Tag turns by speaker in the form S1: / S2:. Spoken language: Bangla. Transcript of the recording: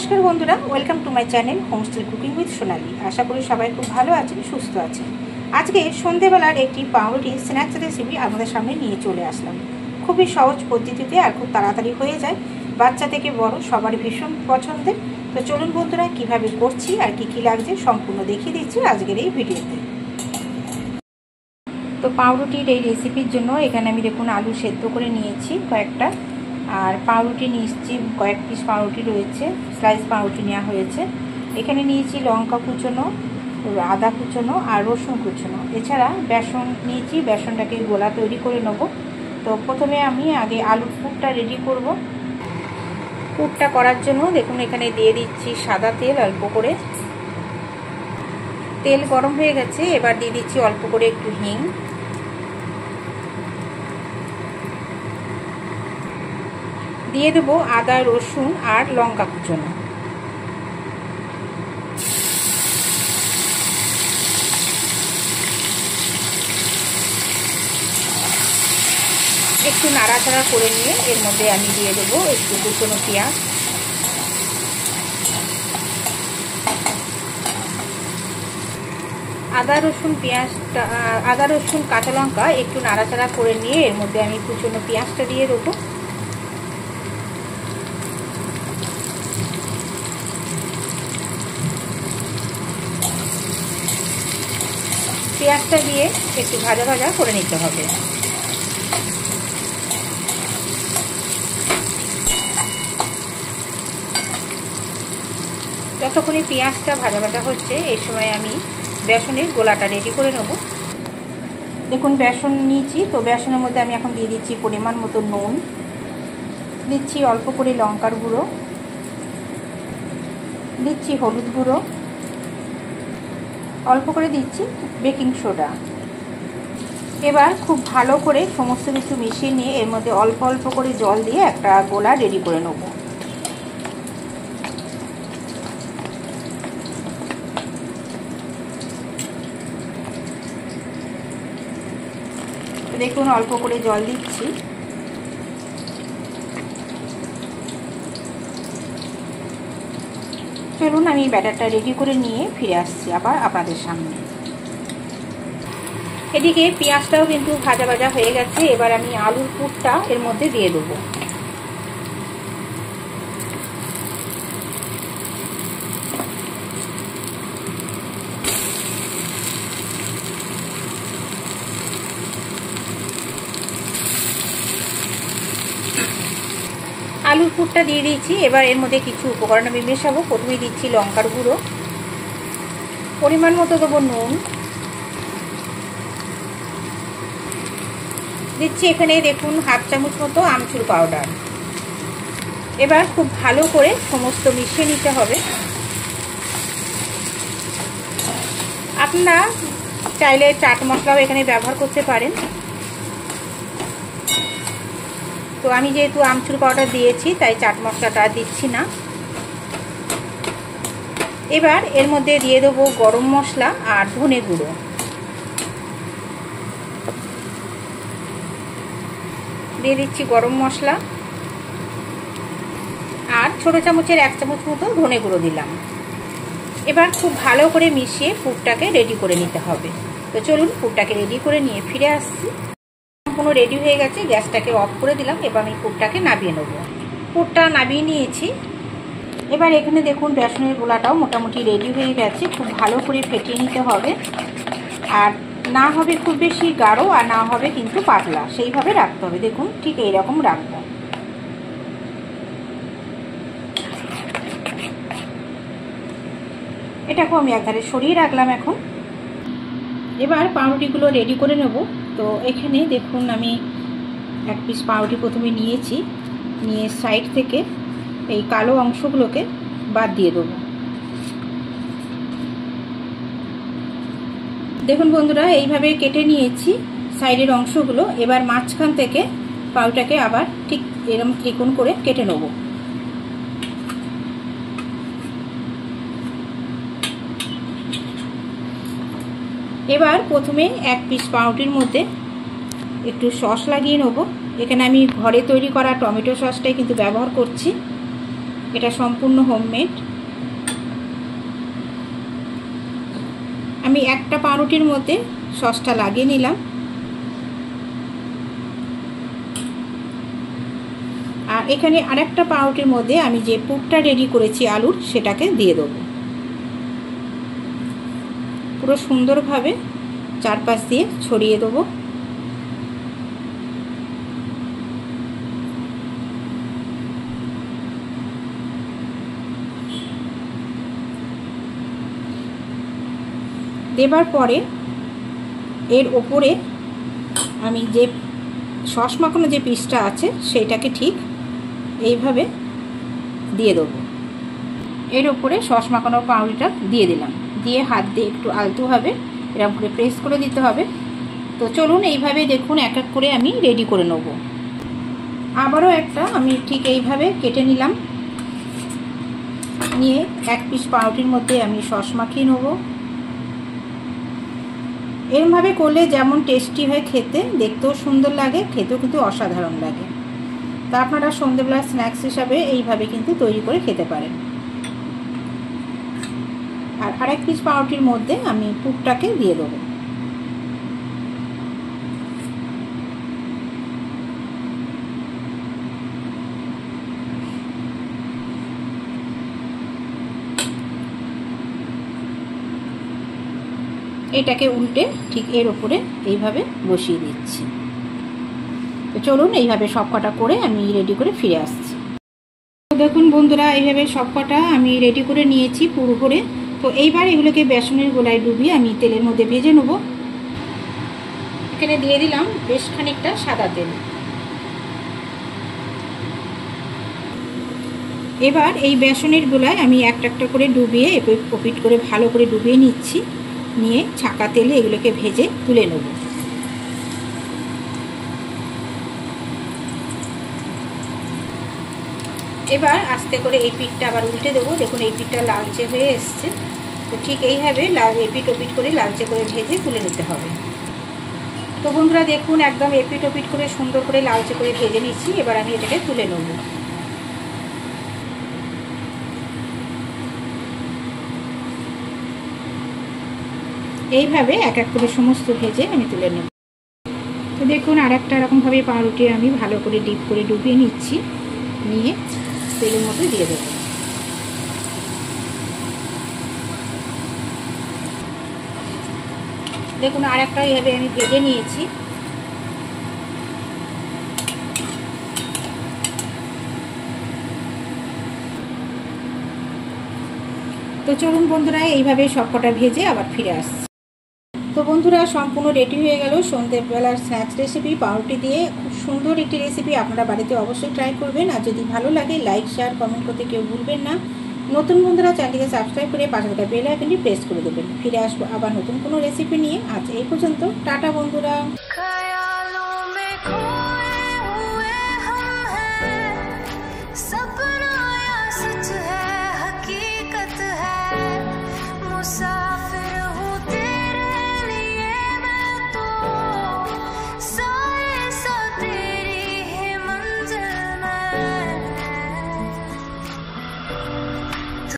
S1: নমস্কার বন্ধুরা, welcome to my channel homestyle cooking with Sonali. আশা করি সবাই খুব ভালো আছেন, সুস্থ আছেন। আজকে সন্ধেবেলার একটি পাউরুটি স্ন্যাক্স রেসিপি আপনাদের সামনে নিয়ে চলে আসলাম। খুবই সহজ পদ্ধতিতে আর খুব তাড়াতাড়ি হয়ে যায়, বাচ্চা থেকে বড় সবারই ভীষণ পছন্দের। তো চলুন বন্ধুরা, কিভাবে করছি আর কি লাগছে সম্পূর্ণ দেখিয়ে দিচ্ছি আজকের এই ভিডিওতে। তো পাউরুটির এই রেসিপির জন্য এখানে আমি দেখুন আলু সেদ্ধ করে নিয়েছি কয়েকটা, আর পাউরুটি নিয়েছি কয়েক পিস পাউরুটি রয়েছে, স্লাইস পাউরুটি নেওয়া হয়েছে। এখানে নিয়েছি লঙ্কা কুচোনো, আদা কুচোনো আর রসুন কুচোনো, এছাড়া বেসন নিয়েছি। বেসনটাকে গোলা তৈরি করে নেব। তো প্রথমে আমি আগে আলুর পুরটা রেডি করব। পুরটা করার জন্য দেখুন এখানে দিয়ে দিচ্ছি সাদা তেল অল্প করে। তেল গরম হয়ে গেছে, এবার দিয়ে দিচ্ছি অল্প করে একটু হিং, দিয়ে দেবো আদা রসুন আর লঙ্কা কুচোনো। একটু নাড়াচাড়া করে নিয়ে এর মধ্যে আমি দিয়ে দেবো একটু কুচোনো পেঁয়াজ, আদা রসুন কাঁচা লঙ্কা একটু নাড়াচাড়া করে নিয়ে এর মধ্যে আমি কুচোনো পেঁয়াজটা দিয়ে দেবো। পেঁয়াজটা দিয়ে একটু ভাজা ভাজা করে নিতে হবে। যতক্ষণই পেঁয়াজটা ভাজা ভাজা হচ্ছে এই সময় আমি বেসনের গোলাটা রেডি করে নেব। দেখুন বেসন নিয়েছি, তো বেসনের মধ্যে আমি এখন দিয়ে দিচ্ছি পরিমাণ মতো নুন, দিচ্ছি অল্প করে লঙ্কার গুঁড়ো, দিচ্ছি হলুদ গুঁড়ো, অল্প করে দিচ্ছি বেকিং সোডা। এবার খুব ভালো করে সমস্ত কিছু মিশিয়ে নিয়ে এর মধ্যে অল্প অল্প করে জল দিয়ে একটা গোলা রেডি করে নেব। দেখুন অল্প করে জল দিচ্ছি। চলুন আমি ব্যাটারটা রেডি করে নিয়ে ফিরে আসছি আবার আপনাদের সামনে। এদিকে পেঁয়াজটাও কিন্তু ভাজা ভাজা হয়ে গেছে, এবার আমি আলুর পুরটা এর মধ্যে দিয়ে দেবো। আলুর পুরটা দিয়ে দিয়েছি, এবার এর মধ্যে কিছু উপকরণ আমি মেশাবো। প্রথমে দিচ্ছি লঙ্কার গুঁড়ো, পরিমাণ মতো দেবো নুন, দিচ্ছি এখানে দেখুন হাফ চামচ মতো আমচুর পাউডার। এবার খুব ভালো করে সমস্ত মিশিয়ে নিতে হবে। আপনারা চাইলে চাট মশলাও এখানে ব্যবহার করতে পারেন। তো আমি যেহেতু আমচুর পাউডার দিয়েছি তাই চাট মশলাটা দিচ্ছি না। এবার এর মধ্যে দিয়ে দেবো গরম মশলা আর ধনে গুঁড়ো, দিয়ে দিচ্ছি গরম মশলা আর ছোট চামচের 1 চামচ মতো ধনে গুঁড়ো দিলাম। এবার খুব ভালো করে মিশিয়ে পুরটাকে রেডি করে নিতে হবে। তো চলুন পুরটাকে রেডি করে নিয়ে ফিরে আসছি। সম্পূর্ণ রেডি হয়ে গেছে, গ্যাসটাকে অফ করে দিলাম। এবার আমি পুরটাকে নামিয়ে নেব। পুরটা নামিয়ে নিয়েছি। এবার এখানে দেখুন বেসনের গোলাটাও মোটামুটি রেডি হয়ে গেছে। খুব ভালো করে ফেটিয়ে নিতে হবে, আর না হবে খুব বেশি গাঢ় আর না হবে কিন্তু পাতলা, সেইভাবে রাখতে হবে। দেখুন ঠিক এইরকম রাখবো। এটাকেও আমি একধারে সরিয়ে রাখলাম। এখন এবার পাউরুটিগুলো রেডি করে নেব। তো এখানে দেখুন আমি 1 পিস পাউরুটি প্রথমে নিয়েছি, নিয়ে সাইড থেকে এই কালো অংশগুলোকে বাদ দিয়ে দেবো। দেখুন বন্ধুরা এইভাবে কেটে নিয়েছি সাইডের অংশগুলো। এবার মাঝখান থেকে পাউরুটিটাকে আবার ঠিক এরকম ত্রিকোণ করে কেটে নেব। এবার প্রথমে 1 পিস পাউরুটির মধ্যে একটু সস লাগিয়ে নেব। এখানে আমি ঘরে তৈরি করা টমেটো সসটাই কিন্তু ব্যবহার করছি। এটা সম্পূর্ণ হোমমেড। আমি একটা পাউরুটির মধ্যে সসটা লাগিয়ে নিলাম, আর এখানে আরেকটা পাউরুটির মধ্যে আমি যে পুরটা রেডি করেছি আলুর, সেটাকে দিয়ে দেবো। পুরো সুন্দরভাবে চারপাশ দিয়ে ছড়িয়ে দেবো। দেবার পরে এর ওপরে আমি যে সস মাখানো যে পিসটা আছে সেইটাকে ঠিক এইভাবে দিয়ে দেবো। এর ওপরে সস মাখানো পাউরুটিটা দিয়ে দিলাম, দিয়ে হাত দিয়ে একটু আলতোভাবে এরকম করে প্রেস করে দিতে হবে। তো চলুন এইভাবে দেখুন এক এক করে আমি রেডি করে নেব। আবারও একটা আমি ঠিক এইভাবে কেটে নিলাম, নিয়ে এক পিস পাউরুটির মধ্যে আমি সস মাখিয়ে নেব। এরমভাবে করলে যেমন টেস্টি হয় খেতে, দেখতেও সুন্দর লাগে, খেতেও কিন্তু অসাধারণ লাগে। তা আপনারা সন্ধ্যেবেলা স্ন্যাক্স হিসাবে এইভাবে কিন্তু তৈরি করে খেতে পারেন। আর আরেক পিস পাউরুটির মধ্যে আমি পুরটাকে দিয়ে দেবো। এটাকে উল্টে ঠিক এর উপরে এইভাবে বসিয়ে দিচ্ছি। তো চলুন এইভাবে সবকটা করে আমি রেডি করে ফিরে আসছি। তো দেখুন বন্ধুরা, এইভাবে সবকটা আমি রেডি করে নিয়েছি পুরো করে। তো এইবার এগুলোকে বেসনের গোলায় ডুবিয়ে আমি তেলের মধ্যে ভেজে নেব। এখানে দিয়ে দিলাম বেশ খানিকটা সাদা তেল। এবার এই বেসনের গোলায় আমি একটা একটা করে ডুবিয়ে ওপিট করে ভালো করে ডুবিয়ে নিচ্ছি, নিয়ে ছাকা তেলে এগুলোকে ভেজে তুলে নেব। এবার আস্তে করে এই পিঠটা আবার উল্টে দেবো। দেখুন এই পিঠটা লালচে হয়ে এসছে। তো ঠিক এইভাবে এপিট ওপিট করে লালচে করে ভেজে তুলে নিতে হবে। তো বন্ধুরা দেখুন একদম এপিট ওপিট করে সুন্দর করে লালচে করে ভেজে নিচ্ছি। এবার আমি এটাকে তুলে নেব। এইভাবে এক এক করে সমস্ত ভেজে আমি তুলে নেব। তো দেখুন আর একটা এরকমভাবে পাউরুটি আমি ভালো করে ডিপ করে ডুবিয়ে নিচ্ছি, নিয়ে তেলের মধ্যে দিয়ে দেবো। দেখুন আর একটা এইভাবে আমি ভেজে নিয়েছি। তো চলুন বন্ধুরা এইভাবে সবকটা ভেজে আবার ফিরে আসছি। তো বন্ধুরা সম্পূর্ণ রেডি হয়ে গেল সন্ধ্যেবেলার স্ন্যাক্স রেসিপি পাউরুটি দিয়ে। খুব সুন্দর একটি রেসিপি, আপনারা বাড়িতে অবশ্যই ট্রাই করবেন। আর যদি ভালো লাগে লাইক শেয়ার কমেন্ট করতে কেউ ভুলবেন না। নতুন বন্ধুরা চ্যানেলটিকে সাবস্ক্রাইব করে পাশে থাকা বেল আইকনটি প্রেস করে দেবেন। ফিরে আসবো আবার নতুন কোনো রেসিপি নিয়ে। আজ এই পর্যন্ত, টাটা বন্ধুরা। सपना या सच है, हकीकत है मुसा